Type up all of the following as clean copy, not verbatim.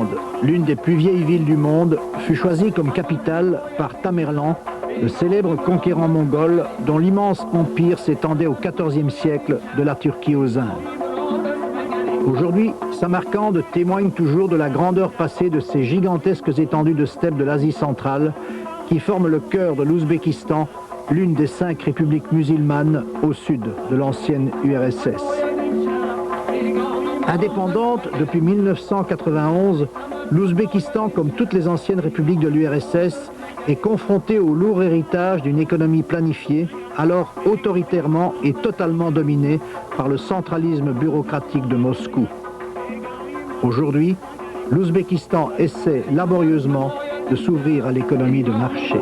Samarcande, l'une des plus vieilles villes du monde, fut choisie comme capitale par Tamerlan, le célèbre conquérant mongol dont l'immense empire s'étendait au XIVe siècle de la Turquie aux Indes. Aujourd'hui, Samarcande témoigne toujours de la grandeur passée de ces gigantesques étendues de steppes de l'Asie centrale qui forment le cœur de l'Ouzbékistan, l'une des 5 républiques musulmanes au sud de l'ancienne URSS. Indépendante depuis 1991, l'Ouzbékistan, comme toutes les anciennes républiques de l'URSS, est confrontée au lourd héritage d'une économie planifiée, alors autoritairement et totalement dominée par le centralisme bureaucratique de Moscou. Aujourd'hui, l'Ouzbékistan essaie laborieusement de s'ouvrir à l'économie de marché.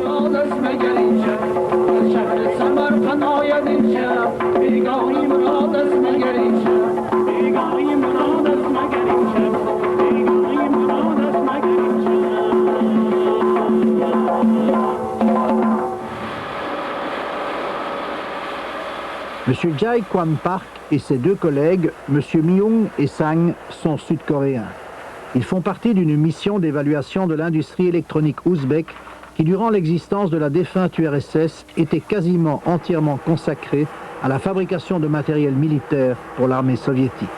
M. Jae Kwon Park et ses 2 collègues, M. Myung et Sang, sont sud-coréens. Ils font partie d'une mission d'évaluation de l'industrie électronique ouzbek qui, durant l'existence de la défunte URSS, était quasiment entièrement consacrée à la fabrication de matériel militaire pour l'armée soviétique.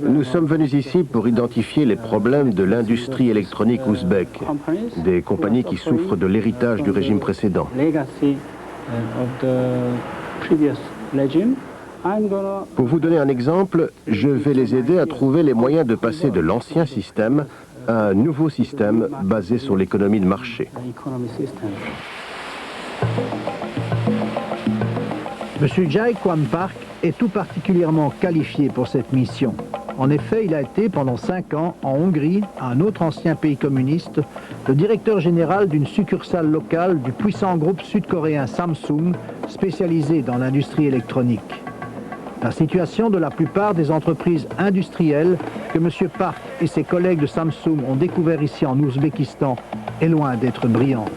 Nous sommes venus ici pour identifier les problèmes de l'industrie électronique ouzbek, des compagnies qui souffrent de l'héritage du régime précédent. Pour vous donner un exemple, je vais les aider à trouver les moyens de passer de l'ancien système à un nouveau système basé sur l'économie de marché. M. Jae Kwon Park est tout particulièrement qualifié pour cette mission. En effet, il a été pendant 5 ans en Hongrie, un autre ancien pays communiste, le directeur général d'une succursale locale du puissant groupe sud-coréen Samsung, spécialisé dans l'industrie électronique. La situation de la plupart des entreprises industrielles que M. Park et ses collègues de Samsung ont découvert ici en Ouzbékistan est loin d'être brillante.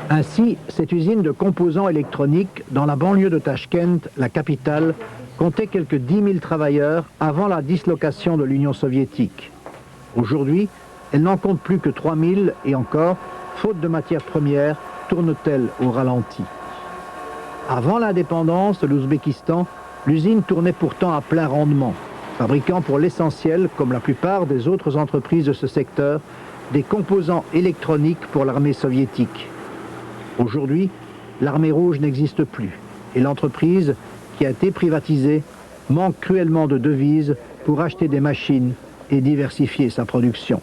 Ainsi, cette usine de composants électroniques dans la banlieue de Tachkent, la capitale, comptait quelques 10 000 travailleurs avant la dislocation de l'Union soviétique. Aujourd'hui, elle n'en compte plus que 3 000 et encore, faute de matières premières, tourne-t-elle au ralenti. Avant l'indépendance de l'Ouzbékistan, l'usine tournait pourtant à plein rendement, fabriquant pour l'essentiel, comme la plupart des autres entreprises de ce secteur, des composants électroniques pour l'armée soviétique. Aujourd'hui, l'armée rouge n'existe plus et l'entreprise, qui a été privatisée, manque cruellement de devises pour acheter des machines et diversifier sa production.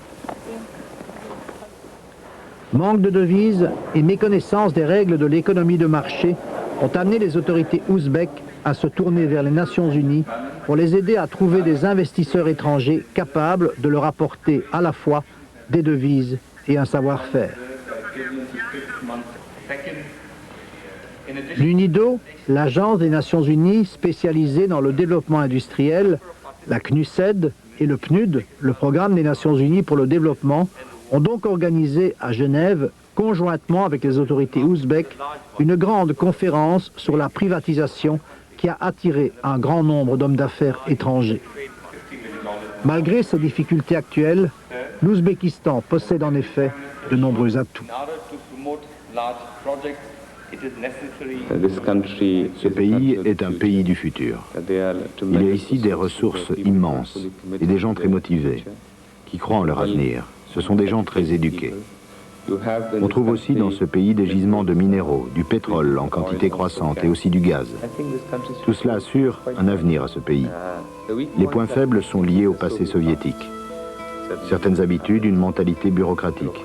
Manque de devises et méconnaissance des règles de l'économie de marché ont amené les autorités ouzbèques à se tourner vers les Nations Unies pour les aider à trouver des investisseurs étrangers capables de leur apporter à la fois des devises et un savoir-faire. L'UNIDO, l'agence des Nations Unies spécialisée dans le développement industriel, la CNUSED et le PNUD, le programme des Nations Unies pour le développement, ont donc organisé à Genève, conjointement avec les autorités ouzbèques, une grande conférence sur la privatisation qui a attiré un grand nombre d'hommes d'affaires étrangers. Malgré ces difficultés actuelles, l'Ouzbékistan possède en effet de nombreux atouts. Ce pays est un pays du futur. Il y a ici des ressources immenses et des gens très motivés, qui croient en leur avenir. Ce sont des gens très éduqués. On trouve aussi dans ce pays des gisements de minéraux, du pétrole en quantité croissante et aussi du gaz. Tout cela assure un avenir à ce pays. Les points faibles sont liés au passé soviétique. Certaines habitudes, une mentalité bureaucratique.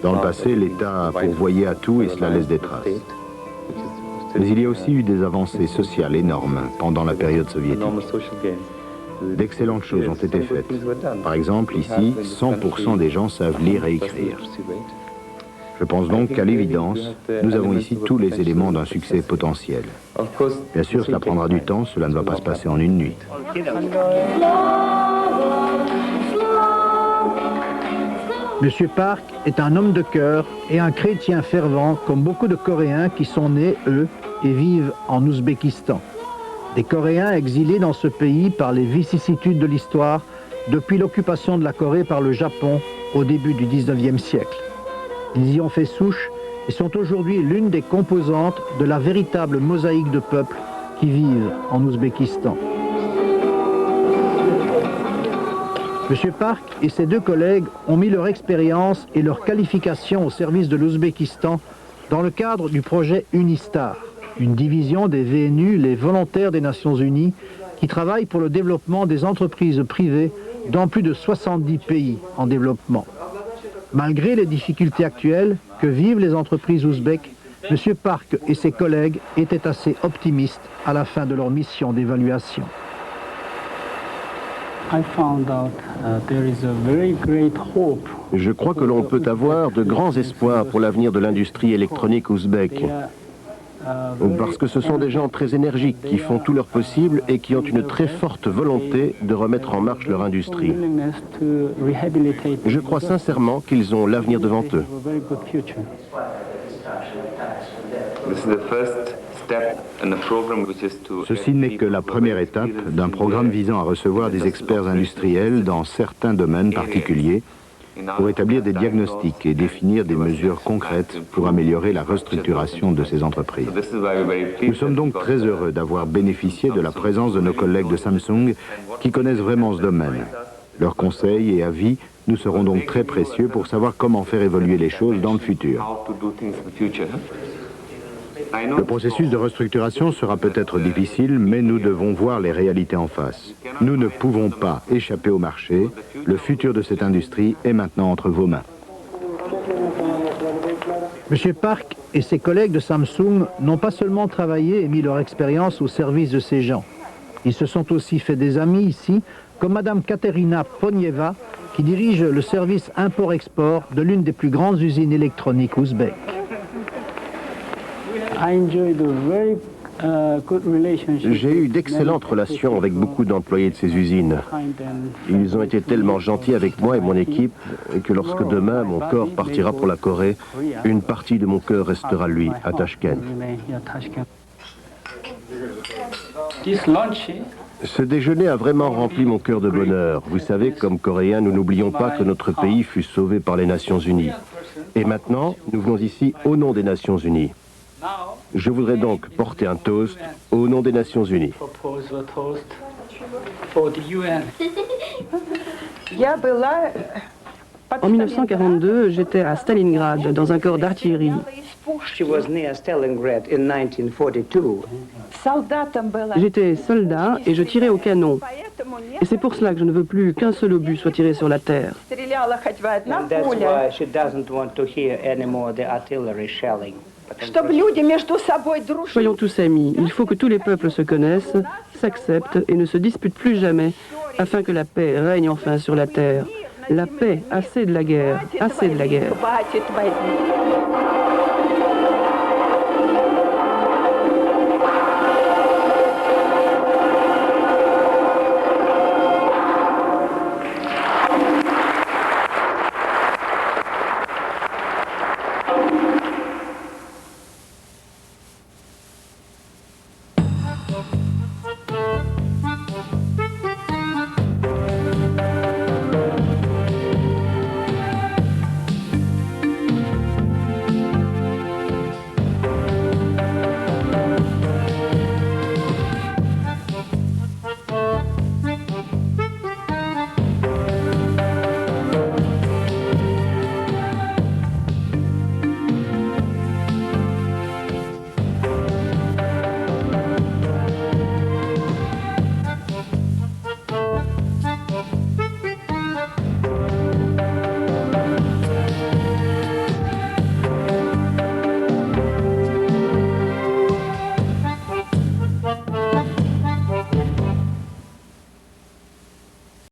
Dans le passé, l'État pourvoyait à tout et cela laisse des traces. Mais il y a aussi eu des avancées sociales énormes pendant la période soviétique. D'excellentes choses ont été faites. Par exemple, ici, 100% des gens savent lire et écrire. Je pense donc qu'à l'évidence, nous avons ici tous les éléments d'un succès potentiel. Bien sûr, cela prendra du temps, cela ne va pas se passer en une nuit. M. Park est un homme de cœur et un chrétien fervent comme beaucoup de Coréens qui sont nés, eux, et vivent en Ouzbékistan. Des Coréens exilés dans ce pays par les vicissitudes de l'histoire depuis l'occupation de la Corée par le Japon au début du 19e siècle. Ils y ont fait souche et sont aujourd'hui l'une des composantes de la véritable mosaïque de peuples qui vivent en Ouzbékistan. M. Park et ses deux collègues ont mis leur expérience et leur qualification au service de l'Ouzbékistan dans le cadre du projet Unistar, une division des VNU, les volontaires des Nations Unies, qui travaillent pour le développement des entreprises privées dans plus de 70 pays en développement. Malgré les difficultés actuelles que vivent les entreprises ouzbèques, M. Park et ses collègues étaient assez optimistes à la fin de leur mission d'évaluation. Je crois que l'on peut avoir de grands espoirs pour l'avenir de l'industrie électronique ouzbèque. Parce que ce sont des gens très énergiques qui font tout leur possible et qui ont une très forte volonté de remettre en marche leur industrie. Je crois sincèrement qu'ils ont l'avenir devant eux. Ceci n'est que la première étape d'un programme visant à recevoir des experts industriels dans certains domaines particuliers pour établir des diagnostics et définir des mesures concrètes pour améliorer la restructuration de ces entreprises. Nous sommes donc très heureux d'avoir bénéficié de la présence de nos collègues de Samsung qui connaissent vraiment ce domaine. Leurs conseils et avis nous seront donc très précieux pour savoir comment faire évoluer les choses dans le futur. Le processus de restructuration sera peut-être difficile, mais nous devons voir les réalités en face. Nous ne pouvons pas échapper au marché. Le futur de cette industrie est maintenant entre vos mains. M. Park et ses collègues de Samsung n'ont pas seulement travaillé et mis leur expérience au service de ces gens. Ils se sont aussi fait des amis ici, comme Mme Katerina Ponieva, qui dirige le service import-export de l'une des plus grandes usines électroniques ouzbèques. J'ai eu d'excellentes relations avec beaucoup d'employés de ces usines. Ils ont été tellement gentils avec moi et mon équipe que lorsque demain mon corps partira pour la Corée, une partie de mon cœur restera lui à Tashkent. Ce déjeuner a vraiment rempli mon cœur de bonheur. Vous savez, comme Coréens, nous n'oublions pas que notre pays fut sauvé par les Nations Unies. Et maintenant, nous venons ici au nom des Nations Unies. Je voudrais donc porter un toast au nom des Nations Unies. En 1942, j'étais à Stalingrad, dans un corps d'artillerie. J'étais soldat et je tirais au canon. Et c'est pour cela que je ne veux plus qu'un seul obus soit tiré sur la terre. Soyons tous amis. Il faut que tous les peuples se connaissent, s'acceptent et ne se disputent plus jamais, afin que la paix règne enfin sur la terre. La paix, assez de la guerre, assez de la guerre.